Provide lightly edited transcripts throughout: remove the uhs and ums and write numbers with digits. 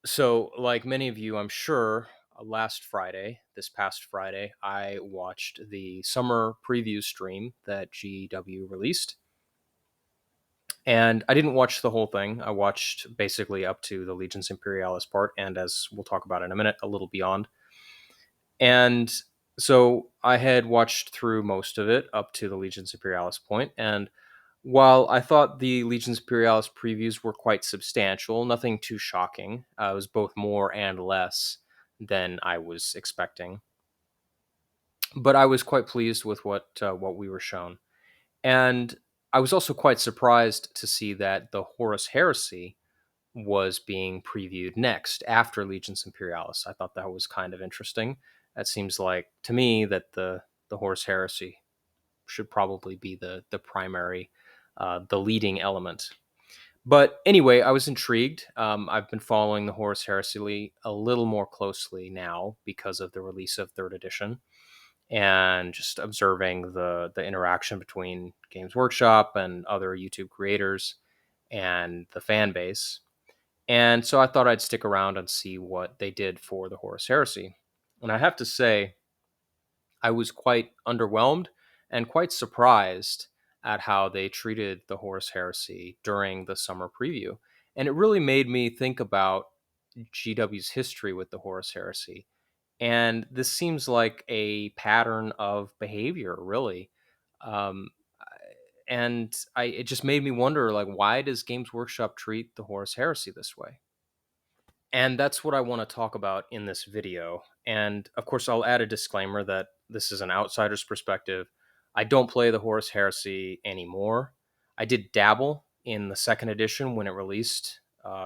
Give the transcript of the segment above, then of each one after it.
So, like many of you, I'm sure, this past Friday, I watched the summer preview stream that GW released. And I didn't watch the whole thing. I watched basically up to the Legions Imperialis part, and as we'll talk about in a minute, a little beyond. And so I had watched through most of it up to the Legions Imperialis point, and while I thought the Legions Imperialis previews were quite substantial, nothing too shocking. It was both more and less than I was expecting. But I was quite pleased with what we were shown, and I was also quite surprised to see that the Horus Heresy was being previewed next after Legions Imperialis. I thought that was kind of interesting. That seems like to me that the Horus Heresy should probably be the primary, the leading element. But anyway, I was intrigued. I've been following the Horus Heresy a little more closely now because of the release of third edition, and just observing the interaction between Games Workshop and other YouTube creators and the fan base. And so I thought I'd stick around and see what they did for the Horus Heresy. And I have to say, I was quite underwhelmed and quite surprised at how they treated the Horus Heresy during the summer preview. And it really made me think about GW's history with the Horus Heresy. And this seems like a pattern of behavior, really. Um, and it just made me wonder, like, why does Games Workshop treat the Horus Heresy this way? And that's what I want to talk about in this video. And of course, I'll add a disclaimer that this is an outsider's perspective. I don't play the Horus Heresy anymore. I did dabble in the second edition when it released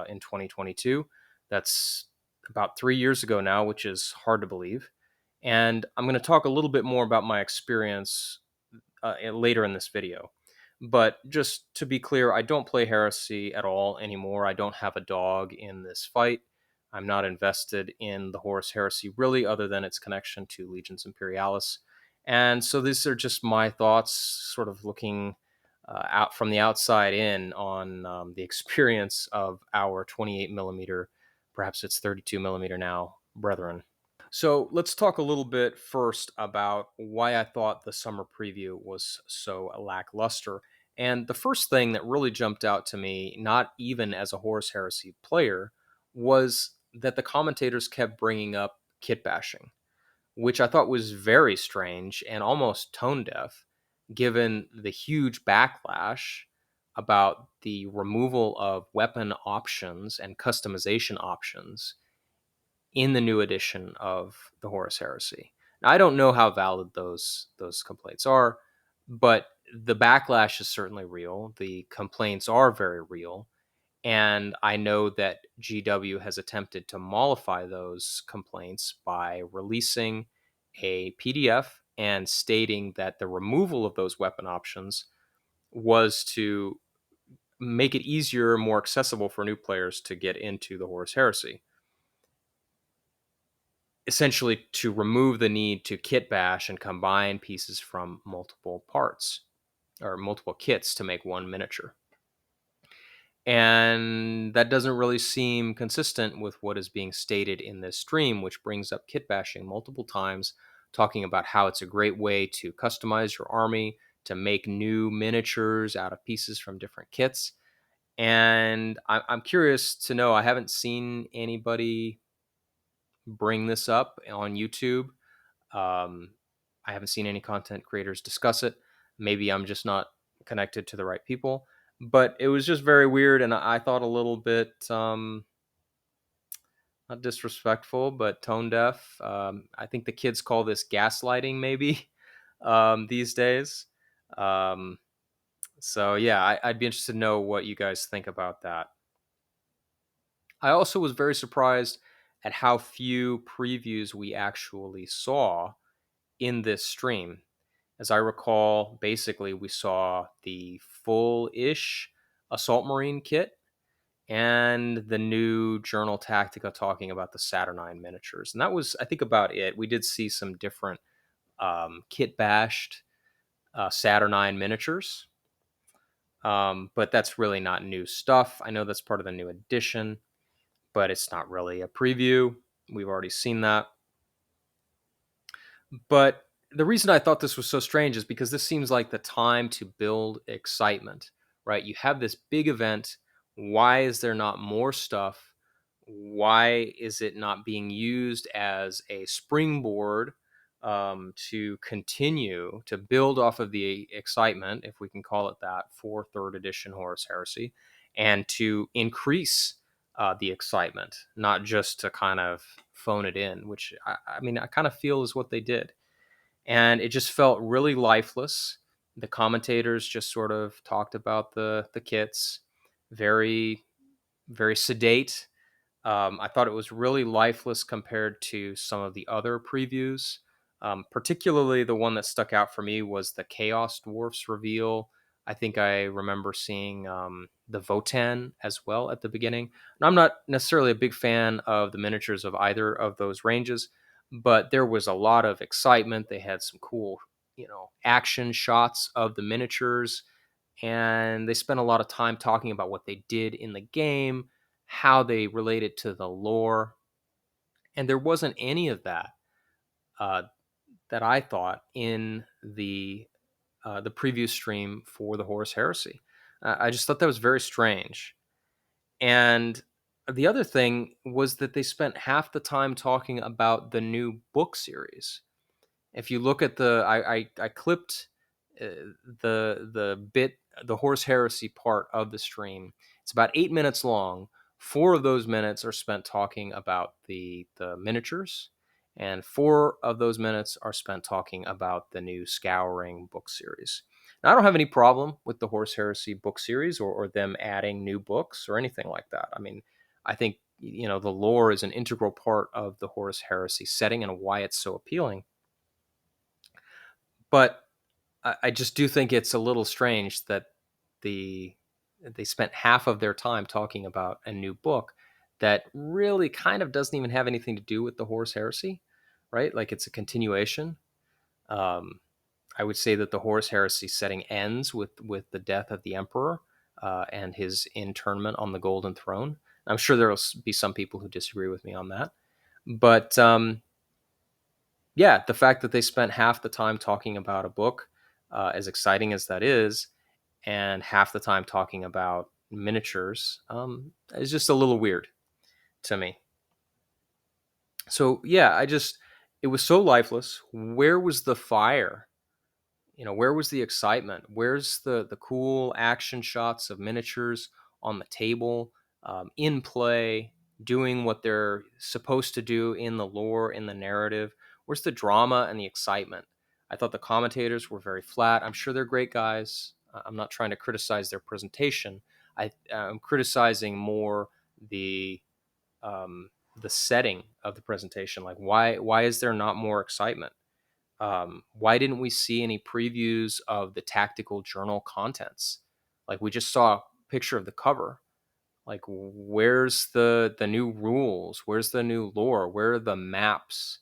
in 2022. That's about 3 years ago now, which is hard to believe. And I'm going to talk a little bit more about my experience later in this video. But just to be clear, I don't play Heresy at all anymore. I don't have a dog in this fight. I'm not invested in the Horus Heresy really, other than its connection to Legions Imperialis. And so these are just my thoughts, sort of looking out from the outside in on the experience of our 28 millimeter, perhaps it's 32 millimeter now, brethren. So let's talk a little bit first about why I thought the summer preview was so lackluster. And the first thing that really jumped out to me, not even as a Horus Heresy player, was that the commentators kept bringing up kit bashing, which I thought was very strange and almost tone deaf, given the huge backlash about the removal of weapon options and customization options in the new edition of the Horus Heresy. Now, I don't know how valid those complaints are, but the backlash is certainly real. The complaints are very real, and I know that GW has attempted to mollify those complaints by releasing a PDF and stating that the removal of those weapon options was to make it easier, more accessible for new players to get into the Horus Heresy, essentially to remove the need to kit bash and combine pieces from multiple parts or multiple kits to make one miniature. And that doesn't really seem consistent with what is being stated in this stream, which brings up kit bashing multiple times, talking about how it's a great way to customize your army, to make new miniatures out of pieces from different kits. And I'm curious to know, I haven't seen anybody bring this up on YouTube. um, I haven't seen any content creators discuss it. Maybe I'm just not connected to the right people, but it was just very weird, and I thought a little bit not disrespectful, but tone deaf. I think the kids call this gaslighting, maybe these days. Um, so yeah, I'd be interested to know what you guys think about that. I also was very surprised at how few previews we actually saw in this stream. As I recall, basically we saw the full-ish Assault Marine kit and the new Journal Tactica talking about the Saturnine miniatures. And that was, I think, about it. We did see some different kit bashed Saturnine miniatures, but that's really not new stuff. I know that's part of the new edition, but it's not really a preview. We've already seen that. But the reason I thought this was so strange is because this seems like the time to build excitement, right? You have this big event. Why is there not more stuff? Why is it not being used as a springboard to continue to build off of the excitement, if we can call it that, for third edition Horus Heresy, and to increase the excitement, not just to kind of phone it in, which I mean, I kind of feel is what they did. And it just felt really lifeless. The commentators just sort of talked about the kits, very, very sedate. I thought it was really lifeless compared to some of the other previews. Particularly the one that stuck out for me was the Chaos Dwarfs reveal. I think I remember seeing the Votan as well at the beginning. And I'm not necessarily a big fan of the miniatures of either of those ranges, but there was a lot of excitement. They had some cool, action shots of the miniatures, and they spent a lot of time talking about what they did in the game, how they related to the lore, and there wasn't any of that uh, that I thought in the preview stream for the Horus Heresy. I just thought that was very strange. And the other thing was that they spent half the time talking about the new book series. If you look at I clipped uh, the Horse Heresy part of the stream. It's about 8 minutes long. 4 of those minutes are spent talking about the miniatures, and 4 of those minutes are spent talking about the new Scouring book series. Now, I don't have any problem with the Horse Heresy book series or them adding new books or anything like that. I mean, I think the lore is an integral part of the Horus Heresy setting and why it's so appealing. But I just do think it's a little strange that they spent half of their time talking about a new book that really kind of doesn't even have anything to do with the Horus Heresy, right? Like it's a continuation. Um, I would say that the Horus Heresy setting ends with the death of the Emperor and his internment on the Golden Throne. I'm sure there will be some people who disagree with me on that, but yeah, the fact that they spent half the time talking about a book, as exciting as that is, and half the time talking about miniatures, is just a little weird to me. So yeah, it was so lifeless. Where was the fire? Where was the excitement? Where's the cool action shots of miniatures on the table, in play, doing what they're supposed to do in the lore, in the narrative? Where's the drama and the excitement? I thought the commentators were very flat. I'm sure they're great guys. I'm not trying to criticize their presentation. I'm criticizing more the um, the setting of the presentation. Like, why is there not more excitement? Why didn't we see any previews of the tactical journal contents? Like we just saw a picture of the cover. Like where's the new rules? Where's the new lore? Where are the maps?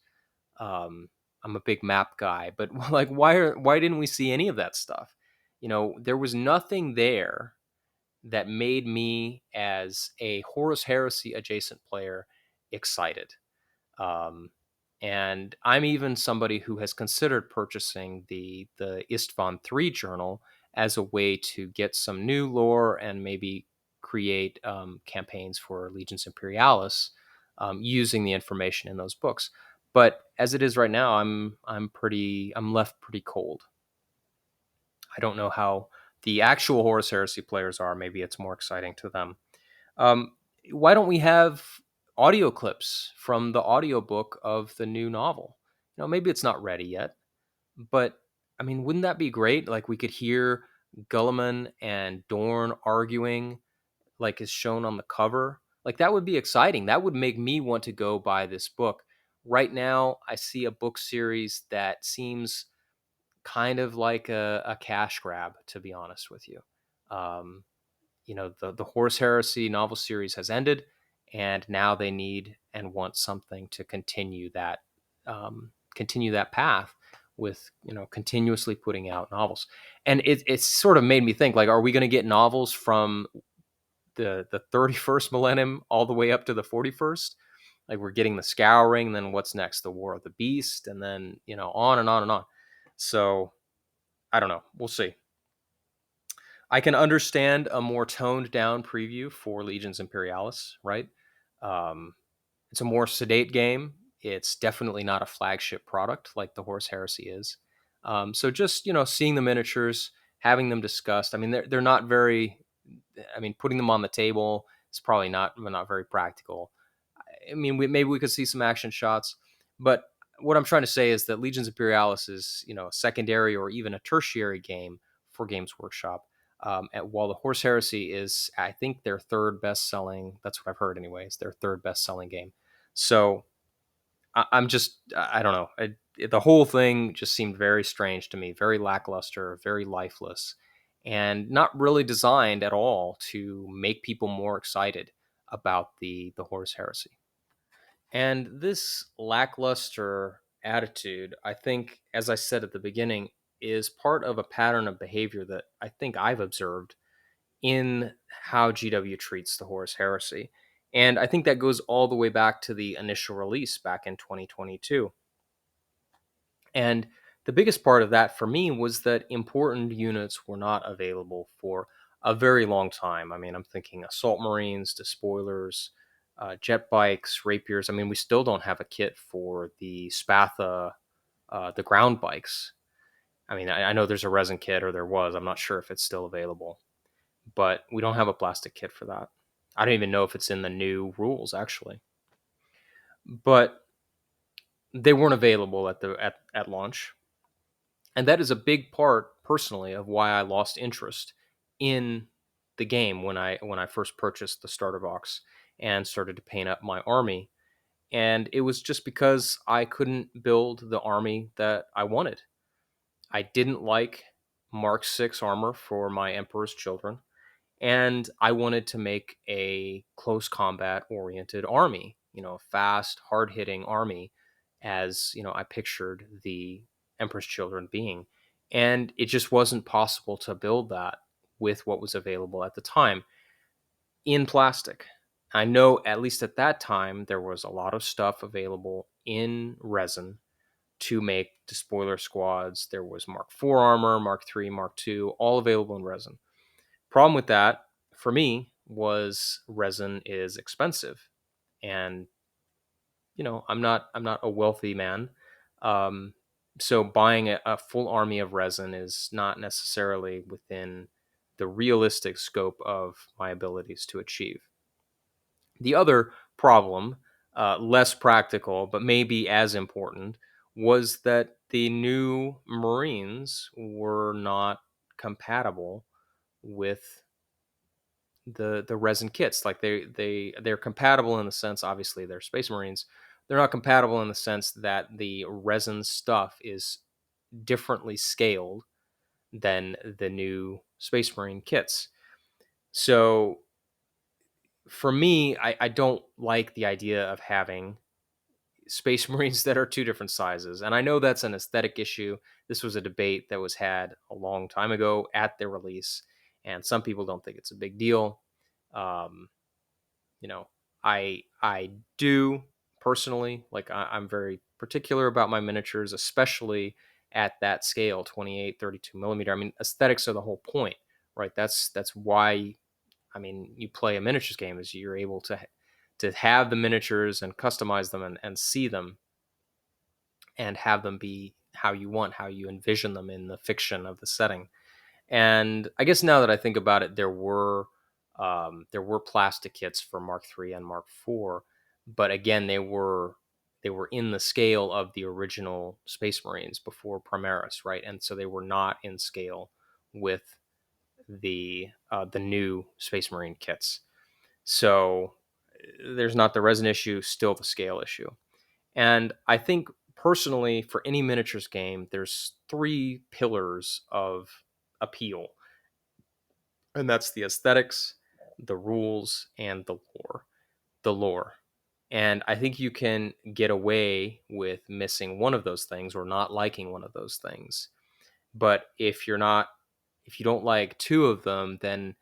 I'm a big map guy, but like why didn't we see any of that stuff? There was nothing there that made me, as a Horus Heresy adjacent player, excited. Um, and I'm even somebody who has considered purchasing the Istvan 3 journal as a way to get some new lore and maybe create campaigns for Legions Imperialis using the information in those books. But as it is right now, I'm left pretty cold. I don't know how the actual Horus Heresy players are. Maybe it's more exciting to them. Um, why don't we have audio clips from the audiobook of the new novel? Maybe it's not ready yet, but I mean, wouldn't that be great? Like we could hear Gulliman and Dorn arguing, like is shown on the cover. Like that would be exciting. That would make me want to go buy this book. Right now, I see a book series that seems kind of like a cash grab, to be honest with you. Um, the Horus Heresy novel series has ended, and now they need and want something to continue that path with continuously putting out novels. And it sort of made me think, like, are we going to get novels from the 31st millennium all the way up to the 41st. Like we're getting the Scouring, then what's next? The War of the Beast, and then on and on and on. So I don't know. We'll see. I can understand a more toned down preview for Legions Imperialis, right? Um, it's a more sedate game. It's definitely not a flagship product like the Horus Heresy is. So just seeing the miniatures, having them discussed. I mean, they're not very. I mean, putting them on the table is probably not very practical. I mean, maybe we could see some action shots, but what I'm trying to say is that Legions Imperialis is a secondary or even a tertiary game for Games Workshop. While the Horse Heresy is, I think, their third best selling. That's what I've heard, anyways. Their third best selling game. So I'm just, I don't know. The whole thing just seemed very strange to me, very lackluster, very lifeless, and not really designed at all to make people more excited about the Horus Heresy. And this lackluster attitude, I think, as I said at the beginning, is part of a pattern of behavior that I think I've observed in how GW treats the Horus Heresy. And I think that goes all the way back to the initial release back in 2022. And the biggest part of that for me was that important units were not available for a very long time. I mean, I'm thinking assault marines, despoilers, jet bikes, rapiers. I mean, we still don't have a kit for the Spatha, the ground bikes. I mean, I know there's a resin kit, or there was. I'm not sure if it's still available, but we don't have a plastic kit for that. I don't even know if it's in the new rules, actually. But they weren't available at launch. And that is a big part, personally, of why I lost interest in the game when I first purchased the starter box and started to paint up my army. And it was just because I couldn't build the army that I wanted. I didn't like Mark 6 armor for my Emperor's Children, and I wanted to make a close combat oriented army, a fast, hard hitting army, as I pictured the Emperor's Children being. And it just wasn't possible to build that with what was available at the time in plastic. I know at least at that time there was a lot of stuff available in resin to make despoiler squads. There was Mark 4 armor, Mark 3, Mark 2, all available in resin. Problem with that for me was resin is expensive, and I'm not a wealthy man, um, so buying a full army of resin is not necessarily within the realistic scope of my abilities to achieve. The other problem, less practical but maybe as important, was that the new Marines were not compatible with the resin kits. Like they're compatible in the sense, obviously they're Space Marines. They're not compatible in the sense that the resin stuff is differently scaled than the new Space Marine kits. So for me, I don't like the idea of having Space Marines that are two different sizes. And I know that's an aesthetic issue. This was a debate that was had a long time ago at their release, and some people don't think it's a big deal. Um, you know, I do personally, like I'm very particular about my miniatures, especially at that scale, 28, 32 millimeter. I mean, aesthetics are the whole point, right? That's why, I mean, you play a miniatures game, is you're able to have the miniatures and customize them and see them and have them be how you want, how you envision them in the fiction of the setting. And I guess now that I think about it, there were plastic kits for Mark III and Mark IV, but again, they were in the scale of the original Space Marines before Primaris, right? And so they were not in scale with the new Space Marine kits. So there's not the resin issue, still the scale issue. And I think personally, for any miniatures game, there's three pillars of appeal, and that's the aesthetics, the rules, and the lore. The lore. And I think you can get away with missing one of those things or not liking one of those things. But if you don't like two of them, then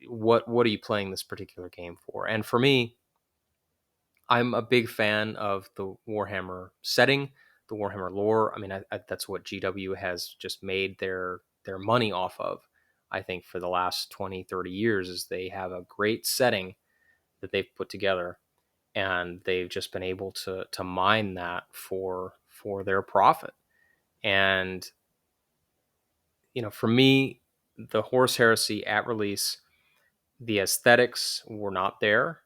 what are you playing this particular game for? And for me, I'm a big fan of the Warhammer setting, the Warhammer lore. I mean, that's what GW has just made their money off of. I think for the last 20, 30 years is they have a great setting that they've put together, and they've just been able to mine that for their profit. And for me, the Horus Heresy at release, the aesthetics were not there.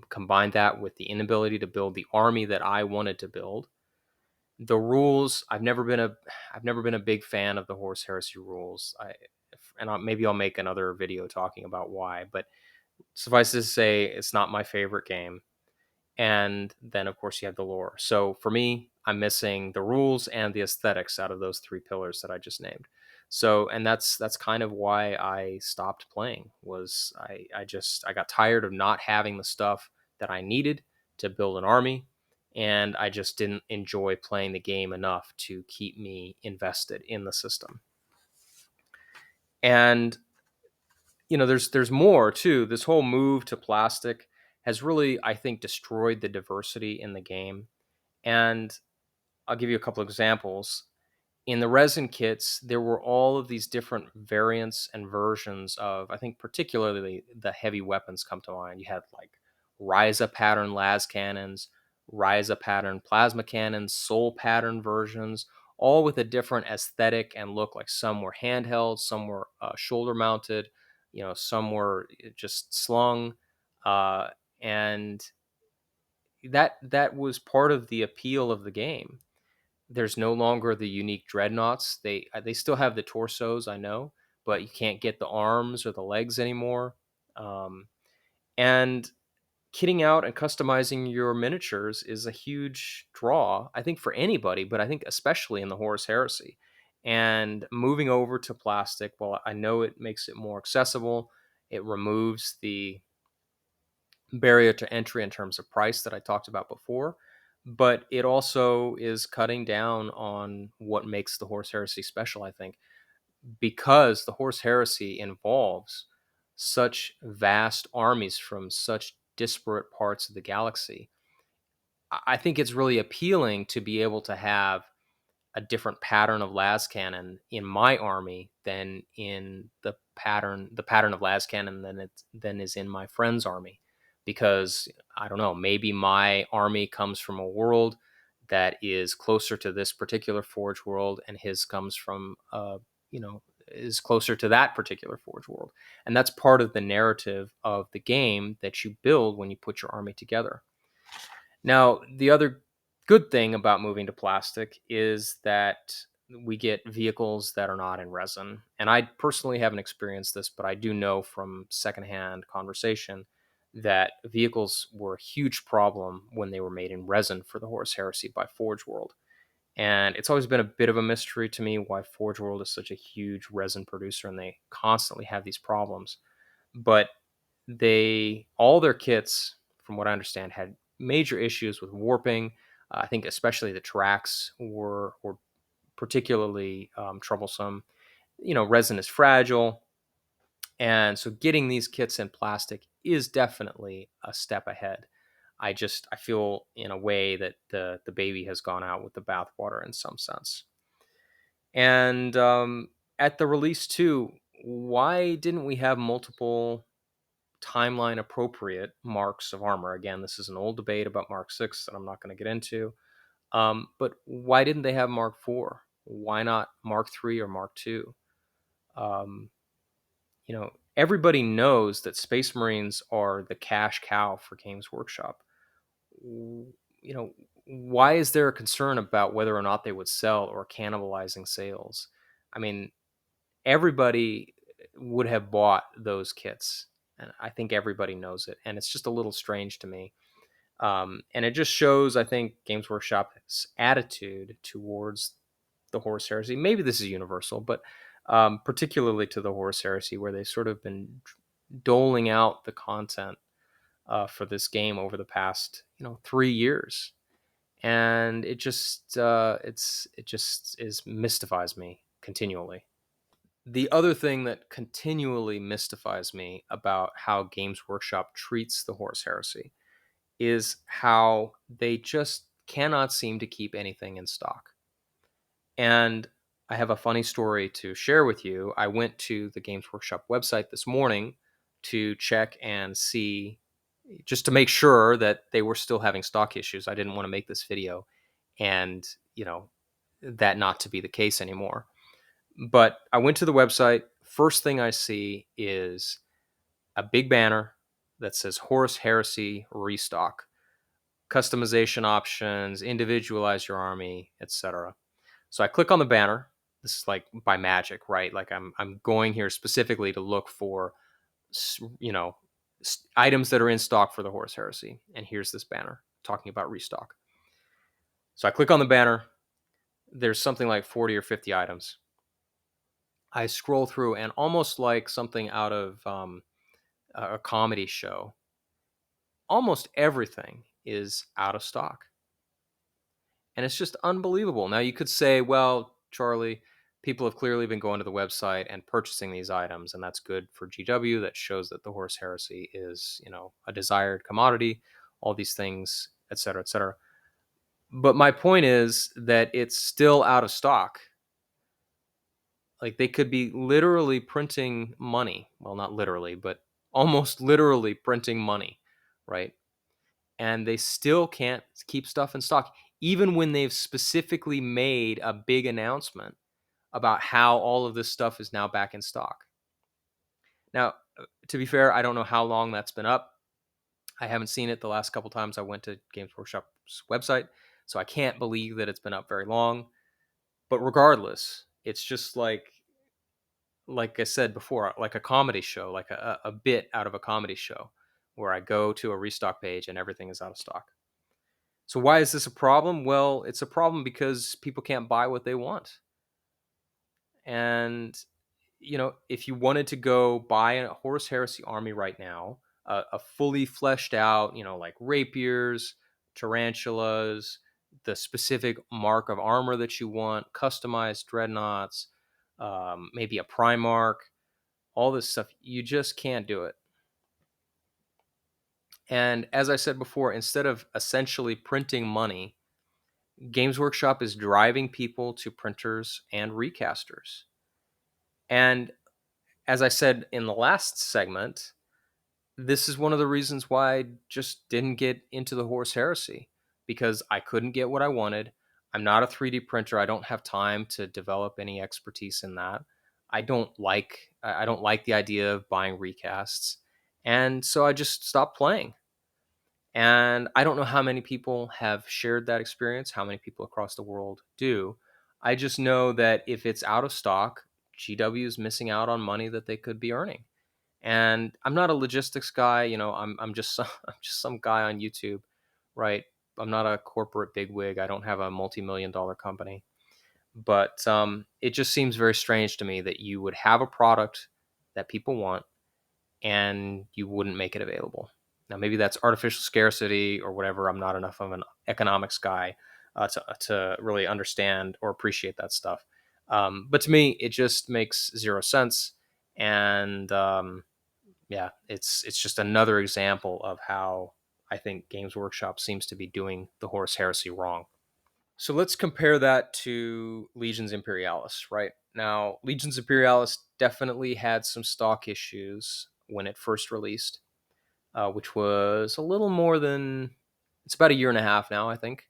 Combine that with the inability to build the army that I wanted to build. The rules, I've never been a big fan of the Horus Heresy rules. Maybe I'll make another video talking about why. But suffice to say, it's not my favorite game. And then, of course, you have the lore. So for me, I'm missing the rules and the aesthetics out of those three pillars that I just named. So, and that's kind of why I stopped playing. Was I got tired of not having the stuff that I needed to build an army, and I just didn't enjoy playing the game enough to keep me invested in the system. And there's more too. This whole move to plastic has really, I think, destroyed the diversity in the game. And I'll give you a couple examples. In the resin kits, there were all of these different variants and versions of, I think, particularly the heavy weapons come to mind. You had like Ryza pattern las cannons, Ryza pattern plasma cannons, Soul pattern versions, all with a different aesthetic and look. Like some were handheld, some were shoulder mounted, some were just slung, and that was part of the appeal of the game. There's no longer the unique dreadnoughts. They still have the torsos, I know, but you can't get the arms or the legs anymore. And kitting out and customizing your miniatures is a huge draw, I think, for anybody, but I think especially in the Horus Heresy. And moving over to plastic, well, I know it makes it more accessible. It removes the barrier to entry in terms of price that I talked about before, but it also is cutting down on what makes the Horus Heresy special, I think, because the Horus Heresy involves such vast armies from such disparate parts of the galaxy. I think it's really appealing to be able to have a different pattern of las cannon in my army than in the pattern of las cannon than is in my friend's army, because I don't know, maybe my army comes from a world that is closer to this particular forge world, and his comes from is closer to that particular forge world. And that's part of the narrative of the game that you build when you put your army together. Now, the other good thing about moving to plastic is that we get vehicles that are not in resin. And I personally haven't experienced this, but I do know from secondhand conversation that vehicles were a huge problem when they were made in resin for the Horus Heresy by Forge World. And it's always been a bit of a mystery to me why Forge World is such a huge resin producer and they constantly have these problems. But all their kits, from what I understand, had major issues with warping. I think especially the tracks were particularly troublesome. Resin is fragile, and so getting these kits in plastic is definitely a step ahead. I feel in a way that the baby has gone out with the bathwater in some sense. And at the release too, why didn't we have multiple timeline appropriate marks of armor? Again, this is an old debate about Mark 6 that I'm not going to get into. But why didn't they have Mark 4? Why not Mark 3 or Mark 2? Um, Everybody knows that Space Marines are the cash cow for Games Workshop. Why is there a concern about whether or not they would sell or cannibalizing sales? I mean, everybody would have bought those kits, and I think everybody knows it, and it's just a little strange to me. And it just shows, I think, Games Workshop's attitude towards the Horus Heresy. Maybe this is universal, but particularly to the Horus Heresy, where they've sort of been doling out the content for this game over the past 3 years, and it just mystifies me continually. The other thing that continually mystifies me about how Games Workshop treats the Horus Heresy is how they just cannot seem to keep anything in stock. And I have a funny story to share with you. I went to the Games Workshop website this morning to check and see, just to make sure that they were still having stock issues. I didn't want to make this video and, that not to be the case anymore. But I went to the website. First thing I see is a big banner that says Horus Heresy restock, customization options, individualize your army, etc. So I click on the banner. This is like by magic, right? Like I'm going here specifically to look for, you know, items that are in stock for the Horus Heresy. And here's this banner talking about restock. So I click on the banner. There's something like 40 or 50 items. I scroll through, and almost like something out of a comedy show, almost everything is out of stock. And it's just unbelievable. Now, you could say, well, Charlie, people have clearly been going to the website and purchasing these items, and that's good for GW. That shows that the Horus Heresy is, a desired commodity, all these things, et cetera, et cetera. But my point is that it's still out of stock. Like, they could be literally printing money. Well, not literally, but almost literally printing money, right? And they still can't keep stuff in stock, even when they've specifically made a big announcement about how all of this stuff is now back in stock. Now, to be fair, I don't know how long that's been up. I haven't seen it the last couple times I went to Games Workshop's website, so I can't believe that it's been up very long. But regardless, it's just like I said before, like a comedy show, like a bit out of a comedy show where I go to a restock page and everything is out of stock. So why is this a problem? Well, it's a problem because people can't buy what they want. And, if you wanted to go buy a Horus Heresy army right now, a fully fleshed out, like rapiers, tarantulas, the specific mark of armor that you want, customized dreadnoughts, maybe a Primarch, all this stuff, you just can't do it. And as I said before, instead of essentially printing money, Games Workshop is driving people to printers and recasters. And as I said in the last segment, this is one of the reasons why I just didn't get into the Horus Heresy, because I couldn't get what I wanted. I'm not a 3D printer. I don't have time to develop any expertise in that. I don't like the idea of buying recasts. And so I just stopped playing. And I don't know how many people have shared that experience, how many people across the world do. I just know that if it's out of stock, GW is missing out on money that they could be earning. And I'm not a logistics guy, I'm just I'm just some guy on YouTube, right? I'm not a corporate bigwig. I don't have a multi-million-dollar company. But it just seems very strange to me that you would have a product that people want and you wouldn't make it available. Now, maybe that's artificial scarcity or whatever. I'm not enough of an economics guy to really understand or appreciate that stuff. But to me, it just makes zero sense. And yeah, it's just another example of how I think Games Workshop seems to be doing the Horus Heresy wrong. So let's compare that to Legions Imperialis, right? Now, Legions Imperialis definitely had some stock issues when it first released, which was a little more than, it's about a year and a half now, I think.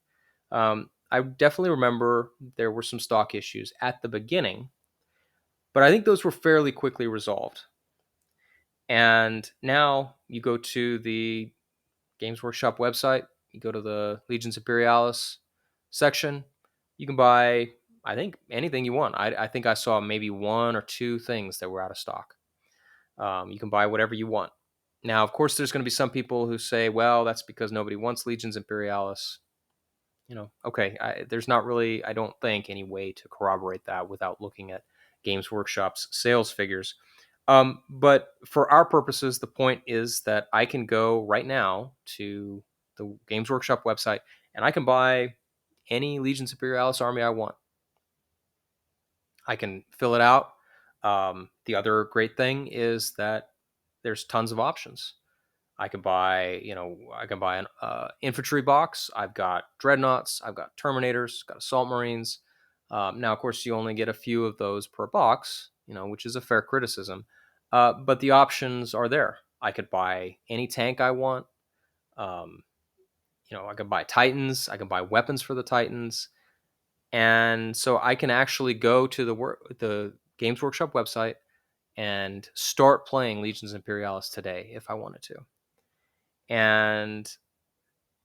I definitely remember there were some stock issues at the beginning, but I think those were fairly quickly resolved. And now you go to the Games Workshop website, you go to the Legions Imperialis section, you can buy, I think, anything you want. I think I saw maybe one or two things that were out of stock. You can buy whatever you want. Now, of course, there's going to be some people who say, well, that's because nobody wants Legions Imperialis. Okay, there's not really, I don't think, any way to corroborate that without looking at Games Workshop's sales figures. But for our purposes, the point is that I can go right now to the Games Workshop website and I can buy any Legions Imperialis army I want. I can fill it out. The other great thing is that there's tons of options. I can buy an infantry box. I've got dreadnoughts. I've got terminators. Got assault marines. Now, of course, you only get a few of those per box, which is a fair criticism. But the options are there. I could buy any tank I want. Um, I could buy Titans. I can buy weapons for the Titans, and so I can actually go to the Games Workshop website and start playing Legions Imperialis today if I wanted to. And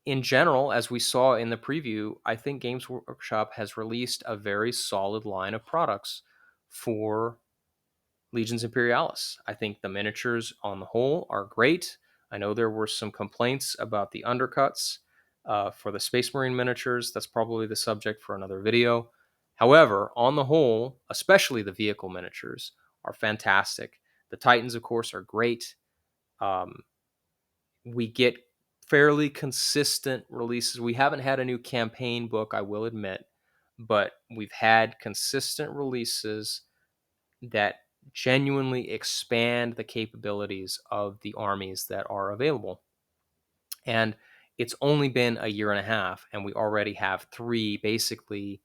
in general, as we saw in the preview, I think Games Workshop has released a very solid line of products for Legions Imperialis. I think the miniatures on the whole are great. I know there were some complaints about the undercuts for the Space Marine miniatures. That's probably the subject for another video. However, on the whole, especially the vehicle miniatures, are fantastic. The Titans, of course, are great. Um, we get fairly consistent releases. We haven't had a new campaign book, I will admit, but we've had consistent releases that genuinely expand the capabilities of the armies that are available. And it's only been a year and a half, and we already have 3 basically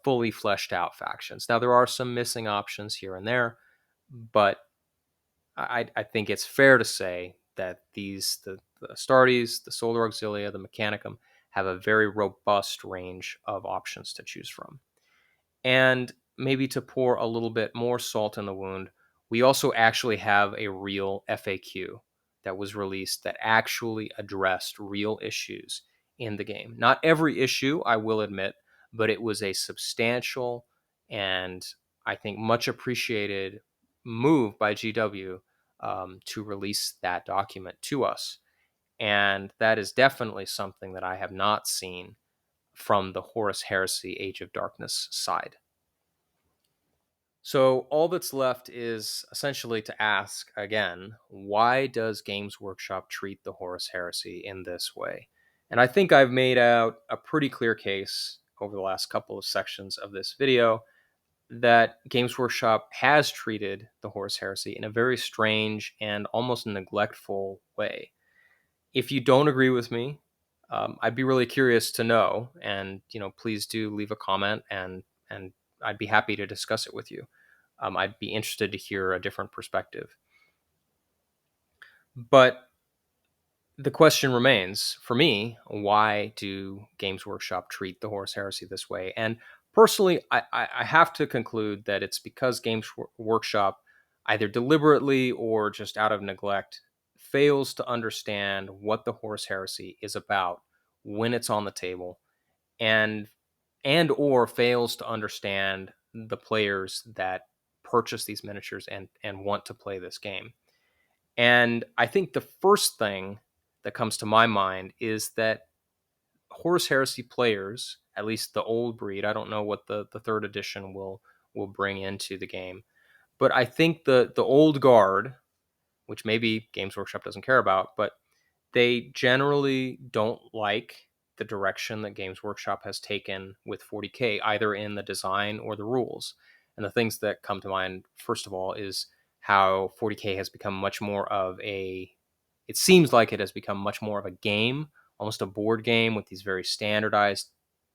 fully fleshed out factions. Now, there are some missing options here and there, but I think it's fair to say that the Astartes, the Solar Auxilia, the Mechanicum have a very robust range of options to choose from. And maybe to pour a little bit more salt in the wound, we also actually have a real FAQ that was released that actually addressed real issues in the game. Not every issue, I will admit, but it was a substantial and I think much appreciated move by GW to release that document to us. And that is definitely something that I have not seen from the Horus Heresy Age of Darkness side. So all that's left is essentially to ask again, why does Games Workshop treat the Horus Heresy in this way? And I think I've made out a pretty clear case over the last couple of sections of this video that Games Workshop has treated the Horus Heresy in a very strange and almost neglectful way. If you don't agree with me, I'd be really curious to know, and please do leave a comment, and I'd be happy to discuss it with you. I'd be interested to hear a different perspective. But the question remains for me: why do Games Workshop treat the Horus Heresy this way? And personally, I have to conclude that it's because Games Workshop, either deliberately or just out of neglect, fails to understand what the Horus Heresy is about when it's on the table, and or fails to understand the players that purchase these miniatures and want to play this game. And I think the first thing that comes to my mind is that Horus Heresy players, at least the old breed, I don't know what the third edition will bring into the game, but I think the old guard, which maybe Games Workshop doesn't care about, but they generally don't like the direction that Games Workshop has taken with 40K, either in the design or the rules. And the things that come to mind, first of all, is how 40K has become much more of it seems like it has become much more of a game, almost a board game with these very standardized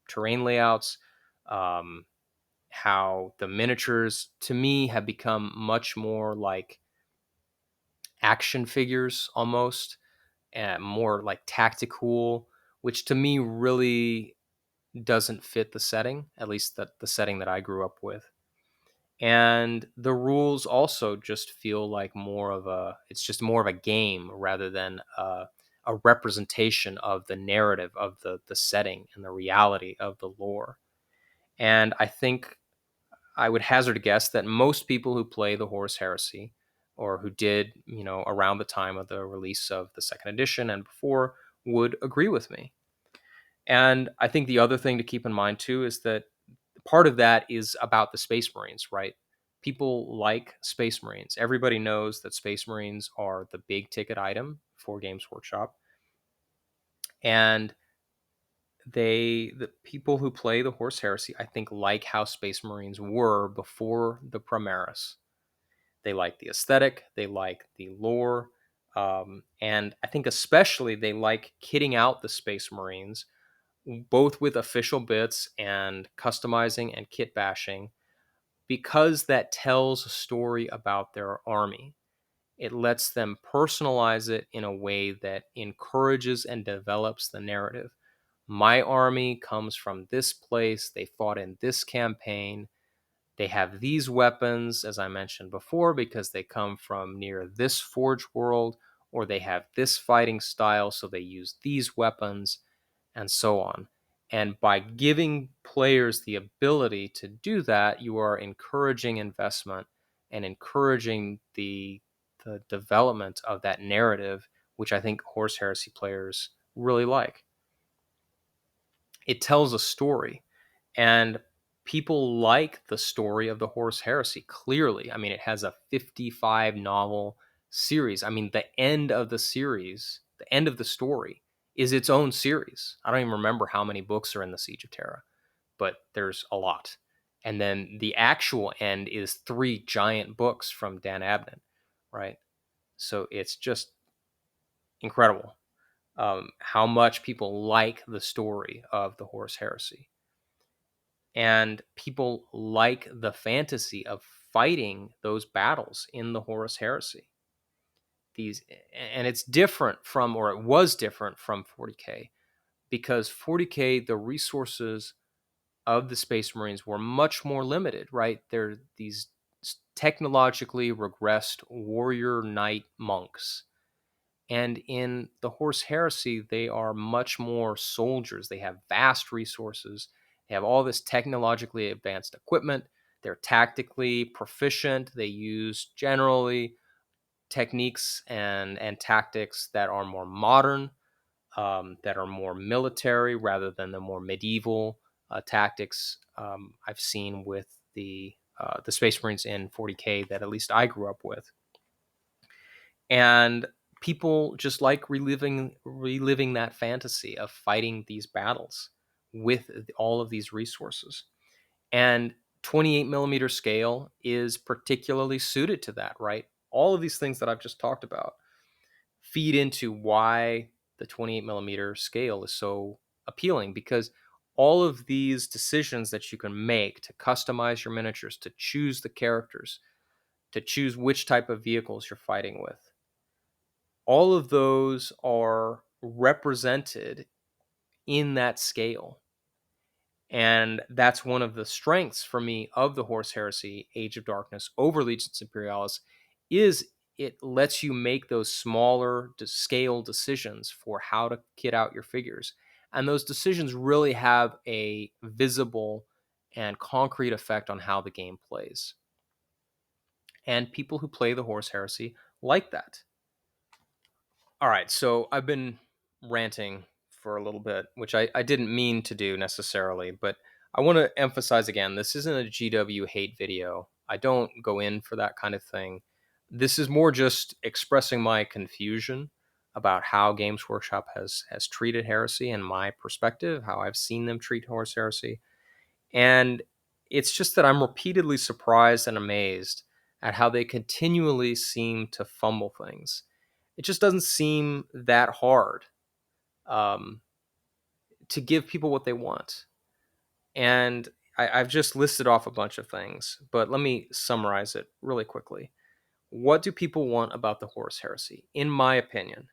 terrain layouts. How the miniatures, to me, have become much more like action figures almost, and more like tactical, which to me really doesn't fit the setting, at least the setting that I grew up with. And the rules also just feel like it's just more of a game rather than a representation of the narrative of the setting and the reality of the lore. And I think I would hazard a guess that most people who play the Horus Heresy, or who did, around the time of the release of the second edition and before, would agree with me. And I think the other thing to keep in mind too is that part of that is about the Space Marines, right? People like Space Marines. Everybody knows that Space Marines are the big ticket item for Games Workshop. And The people who play the Horus Heresy, I think, like how Space Marines were before the Primaris. They like the aesthetic, they like the lore, and I think especially they like kitting out the Space Marines, both with official bits and customizing and kit bashing, because that tells a story about their army. It lets them personalize it in a way that encourages and develops the narrative. My army comes from this place, they fought in this campaign, they have these weapons, as I mentioned before, because they come from near this forge world, or they have this fighting style, so they use these weapons, and so on. And by giving players the ability to do that, you are encouraging investment and encouraging the development of that narrative, which I think Horse Heresy players really like. It tells a story, and people like the story of the Horus Heresy. Clearly, I mean, it has a 55 novel series. I mean, the end of the series, the end of the story, is its own series. I don't even remember how many books are in the Siege of Terra, but there's a lot. And then the actual end is 3 giant books from Dan Abnett, right? So it's just incredible, how much people like the story of the Horus Heresy. And people like the fantasy of fighting those battles in the Horus Heresy. These, and it's different from, or it was different from 40K, because 40K, the resources of the Space Marines were much more limited, right? They're these technologically regressed warrior knight monks. And in the Horse Heresy, they are much more soldiers. They have vast resources. They have all this technologically advanced equipment. They're tactically proficient. They use generally techniques and tactics that are more modern, that are more military rather than the more medieval tactics I've seen with the Space Marines in 40K that at least I grew up with. And people just like reliving that fantasy of fighting these battles with all of these resources. And 28 millimeter scale is particularly suited to that, right? All of these things that I've just talked about feed into why the 28 millimeter scale is so appealing, because all of these decisions that you can make to customize your miniatures, to choose the characters, to choose which type of vehicles you're fighting with, all of those are represented in that scale. And that's one of the strengths for me of the Horse Heresy Age of Darkness over Legions Imperialis, is it lets you make those smaller scale decisions for how to kit out your figures. And those decisions really have a visible and concrete effect on how the game plays. And people who play the Horse Heresy like that. All right, so I've been ranting for a little bit, which I didn't mean to do necessarily, but I want to emphasize again, this isn't a GW hate video. I don't go in for that kind of thing. This is more just expressing my confusion about how Games Workshop has treated Heresy and my perspective, how I've seen them treat Horus Heresy. And it's just that I'm repeatedly surprised and amazed at how they continually seem to fumble things. It just doesn't seem that hard um, to give people what they want. And I've just listed off a bunch of things, but let me summarize it really quickly. What do people want about the Horus Heresy? In my opinion,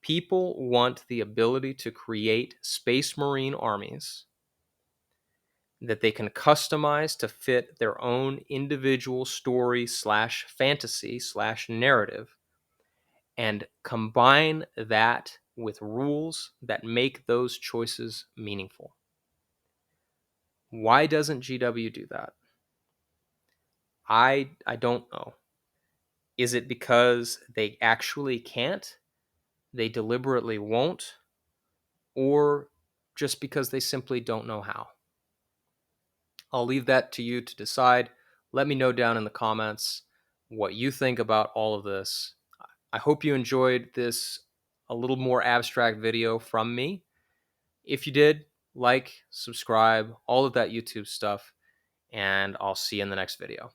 people want the ability to create Space Marine armies that they can customize to fit their own individual story slash fantasy slash narrative, and combine that with rules that make those choices meaningful. Why doesn't GW do that? I don't know. Is it because they actually can't? They deliberately won't? Or just because they simply don't know how? I'll leave that to you to decide. Let me know down in the comments what you think about all of this. I hope you enjoyed this a little more abstract video from me. If you did, like, subscribe, all of that YouTube stuff, and I'll see you in the next video.